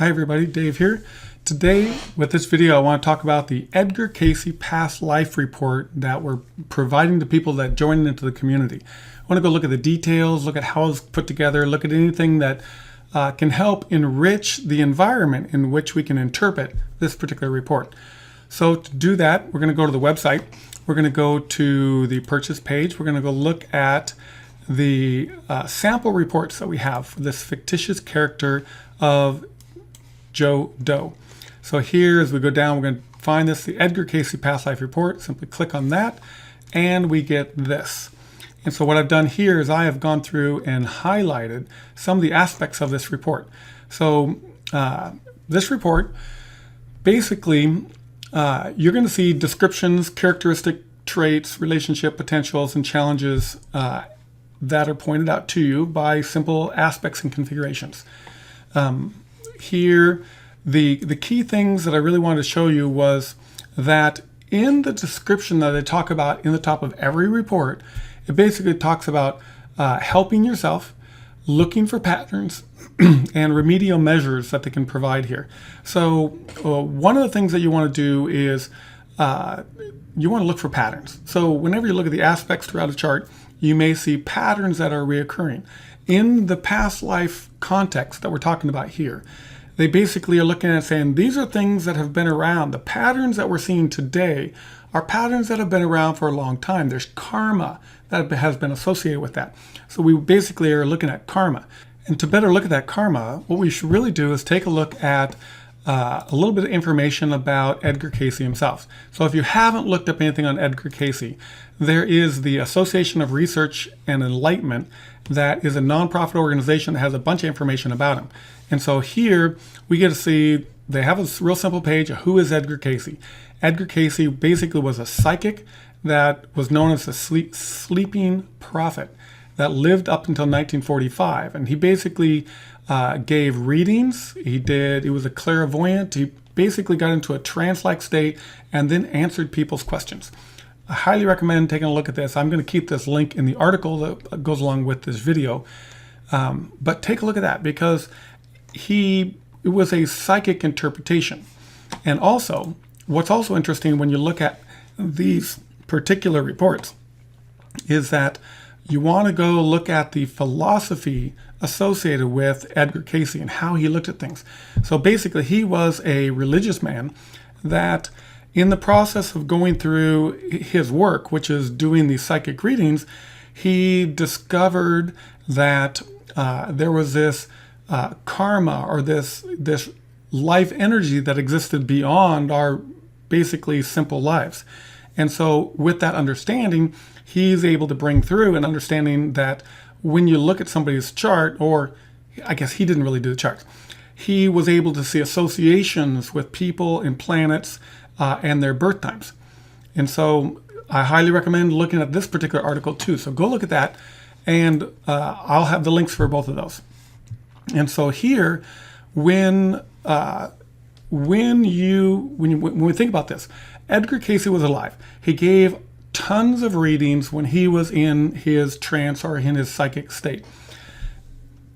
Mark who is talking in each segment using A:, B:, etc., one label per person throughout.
A: Hi everybody, Dave here. Today with this video I want to talk about the Edgar Cayce past life report that we're providing to people that join into the community. I want to go look at the details, look at how it's put together, look at anything that can help enrich the environment in which we can interpret this particular report. So to do that, we're going to go to the website. We're going to go to the purchase page. We're going to go look at the sample reports that we have for this fictitious character of Joe Doe. So here, as we go down, we're going to find this, the Edgar Cayce past life report. Simply click on that, and we get this. And so what I've done here is I have gone through and highlighted some of the aspects of this report. So this report, basically, you're going to see descriptions, characteristic traits, relationship potentials, and challenges that are pointed out to you by simple aspects and configurations. Here, the key things that I really wanted to show you was that in the description that I talk about in the top of every report, it basically talks about helping yourself, looking for patterns, and remedial measures that they can provide here. So one of the things that you want to do is you want to look for patterns. So whenever you look at the aspects throughout a chart, you may see patterns that are reoccurring. In the past life context that we're talking about here, they basically are looking at saying these are things that have been around. The patterns that we're seeing today are patterns that have been around for a long time. There's karma that has been associated with that. So we basically are looking at karma. And to better look at that karma, what we should really do is take a look at a little bit of information about Edgar Cayce himself. So if you haven't looked up anything on Edgar Cayce, there is the Association of Research and Enlightenment that is a nonprofit organization that has a bunch of information about him. And so here we get to see, they have a real simple page of who is Edgar Cayce. Edgar Cayce basically was a psychic that was known as the sleeping prophet that lived up until 1945. And he basically gave readings. He was a clairvoyant. He basically got into a trance-like state and then answered people's questions. I highly recommend taking a look at this. I'm going to keep this link in the article that goes along with this video. But take a look at that because it was a psychic interpretation. And also, what's also interesting when you look at these particular reports is that you want to go look at the philosophy associated with Edgar Cayce and how he looked at things. So basically, he was a religious man that in the process of going through his work, which is doing these psychic readings, he discovered that there was this karma or this life energy that existed beyond our basically simple lives. And so with that understanding, he's able to bring through an understanding that when you look at somebody's chart, or I guess he didn't really do the charts, he was able to see associations with people and planets and their birth times. And so I highly recommend looking at this particular article too. So go look at that, and I'll have the links for both of those. And so here, when we think about this, Edgar Cayce was alive. He gave tons of readings when he was in his trance or in his psychic state.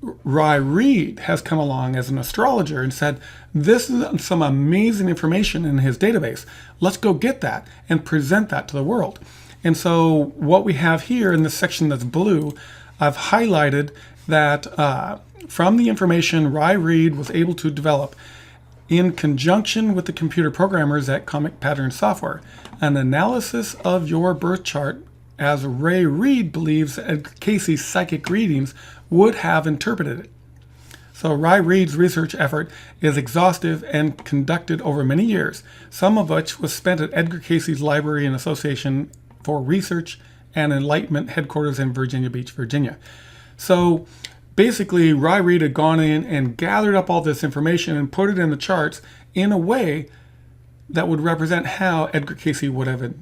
A: Ry Reid has come along as an astrologer and said, this is some amazing information in his database. Let's go get that and present that to the world. And so what we have here in this section that's blue, I've highlighted that from the information Ry Reid was able to develop in conjunction with the computer programmers at Comic Pattern Software, an analysis of your birth chart as Ray Reid believes that Cayce's psychic readings would have interpreted it. So Ry Reid's research effort is exhaustive and conducted over many years, some of which was spent at Edgar Cayce's Library and Association for Research and Enlightenment headquarters in Virginia Beach, Virginia. So basically, Ry Reid had gone in and gathered up all this information and put it in the charts in a way that would represent how Edgar Cayce would have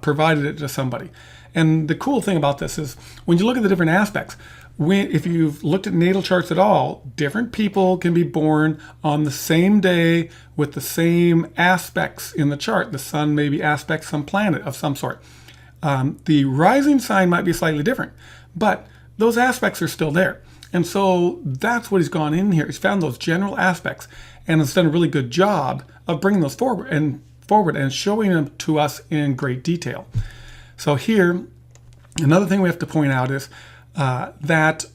A: provided it to somebody. And the cool thing about this is when you look at the different aspects, if you've looked at natal charts at all, different people can be born on the same day with the same aspects in the chart. The sun may be aspect some planet of some sort. The rising sign might be slightly different, but those aspects are still there. And so that's what he's gone in here. He's found those general aspects and has done a really good job of bringing those forward and showing them to us in great detail. So here, another thing we have to point out is that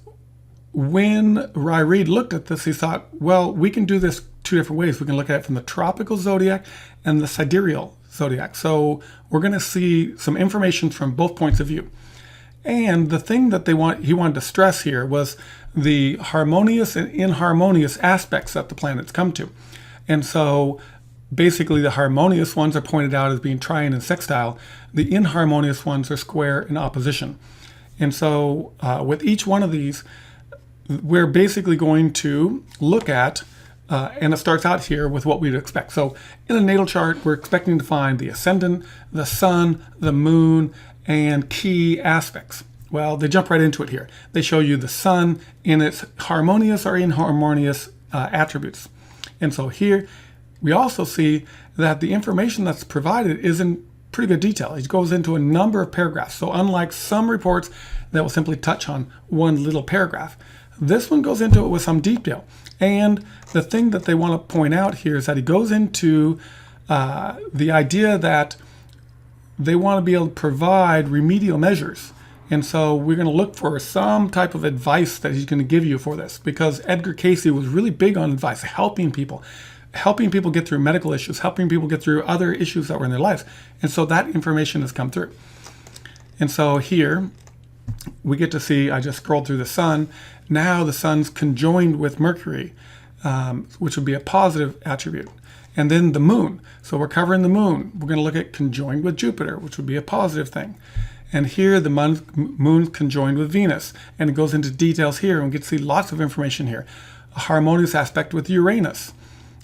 A: when Ry Reid looked at this, he thought, well, we can do this two different ways. We can look at it from the tropical zodiac and the sidereal zodiac. So we're going to see some information from both points of view. And the thing that he wanted to stress here was the harmonious and inharmonious aspects that the planets come to. And so basically the harmonious ones are pointed out as being trine and sextile. The inharmonious ones are square and opposition. And so with each one of these, we're basically going to look at, and it starts out here with what we'd expect. So in a natal chart, we're expecting to find the ascendant, the sun, the moon, and key aspects. Well, they jump right into it here. They show you the sun in its harmonious or inharmonious attributes. And so here we also see that the information that's provided is in pretty good detail. It goes into a number of paragraphs. So unlike some reports that will simply touch on one little paragraph, this one goes into it with some detail. And the thing that they want to point out here is that he goes into the idea that they want to be able to provide remedial measures. And so we're going to look for some type of advice that he's going to give you for this, because Edgar Cayce was really big on advice, helping people get through medical issues, helping people get through other issues that were in their lives. And so that information has come through. And so here we get to see, I just scrolled through the sun. Now the sun's conjoined with Mercury, which would be a positive attribute. And then the moon. So we're covering the moon. We're going to look at conjoined with Jupiter, which would be a positive thing. And here the moon's conjoined with Venus. And it goes into details here, and we get to see lots of information here. A harmonious aspect with Uranus.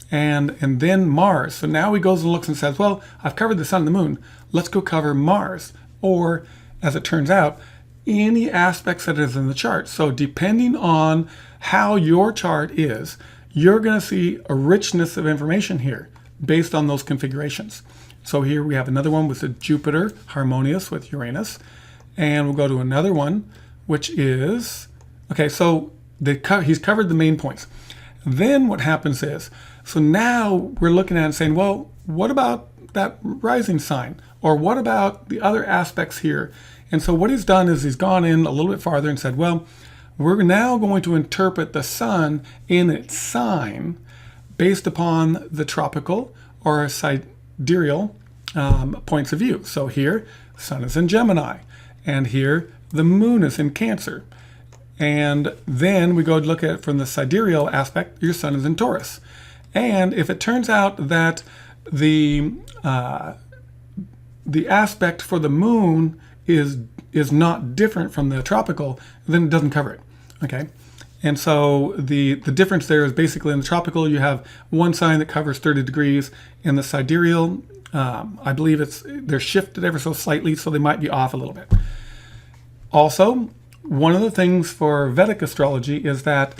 A: And then Mars. So now he goes and looks and says, well, I've covered the sun and the moon. Let's go cover Mars. Or, as it turns out, any aspects that is in the chart. So depending on how your chart is, you're going to see a richness of information here based on those configurations. So here we have another one with the Jupiter harmonious with Uranus. And we'll go to another one, which is, okay, so he's covered the main points. Then what happens is, so now we're looking at it and saying, well, what about that rising sign? Or what about the other aspects here? And so what he's done is he's gone in a little bit farther and said, well, we're now going to interpret the sun in its sign based upon the tropical or sidereal points of view. So here, the sun is in Gemini, and here the moon is in Cancer. And then we go look at it from the sidereal aspect, your sun is in Taurus. And if it turns out that the aspect for the moon is not different from the tropical, then it doesn't cover it. Okay, and so the difference there is basically in the tropical you have one sign that covers 30 degrees. In the sidereal, I believe they're shifted ever so slightly, so they might be off a little bit. Also, one of the things for Vedic astrology is that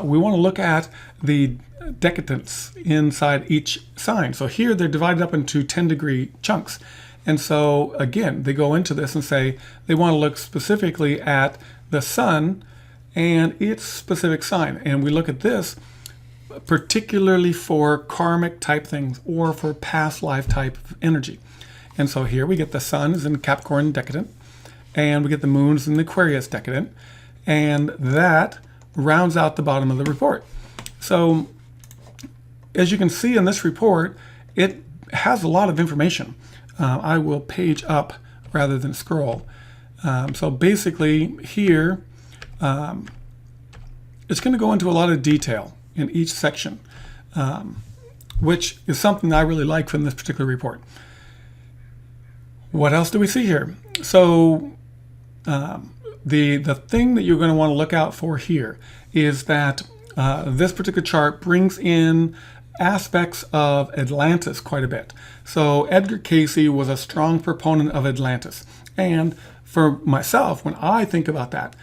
A: we want to look at the decadence inside each sign. So here they're divided up into 10-degree chunks. And so again, they go into this and say they want to look specifically at the sun and its specific sign. And we look at this particularly for karmic type things or for past life type of energy. And so here we get the sun is in Capricorn decadent, and we get the moon's in the Aquarius decadent, and that rounds out the bottom of the report. So as you can see in this report, it has a lot of information. I will page up rather than scroll. So basically here, it's going to go into a lot of detail in each section, which is something I really like from this particular report. What else do we see here? So the thing that you're going to want to look out for here is that this particular chart brings in aspects of Atlantis quite a bit. So Edgar Cayce was a strong proponent of Atlantis. And for myself, when I think about that,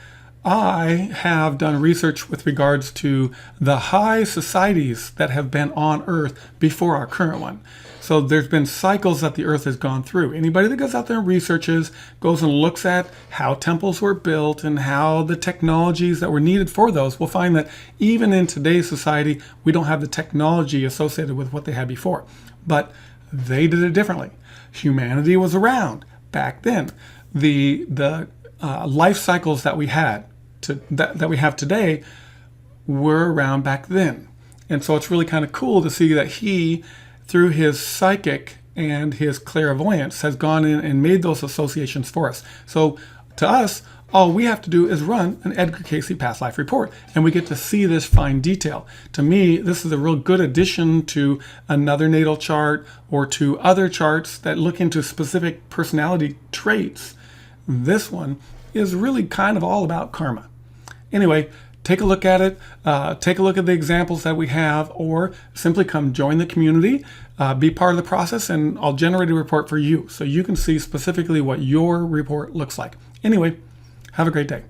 A: I have done research with regards to the high societies that have been on Earth before our current one. So there's been cycles that the Earth has gone through. Anybody that goes out there and researches, goes and looks at how temples were built and how the technologies that were needed for those, will find that even in today's society, we don't have the technology associated with what they had before. But they did it differently. Humanity was around back then. The life cycles that we had that we have today were around back then. And so it's really kind of cool to see that he, through his psychic and his clairvoyance, has gone in and made those associations for us. So to us, all we have to do is run an Edgar Cayce past life report, and we get to see this fine detail. To me, this is a real good addition to another natal chart or to other charts that look into specific personality traits. This one is really kind of all about karma. Anyway, take a look at it, take a look at the examples that we have, or simply come join the community, be part of the process, and I'll generate a report for you so you can see specifically what your report looks like. Anyway, have a great day.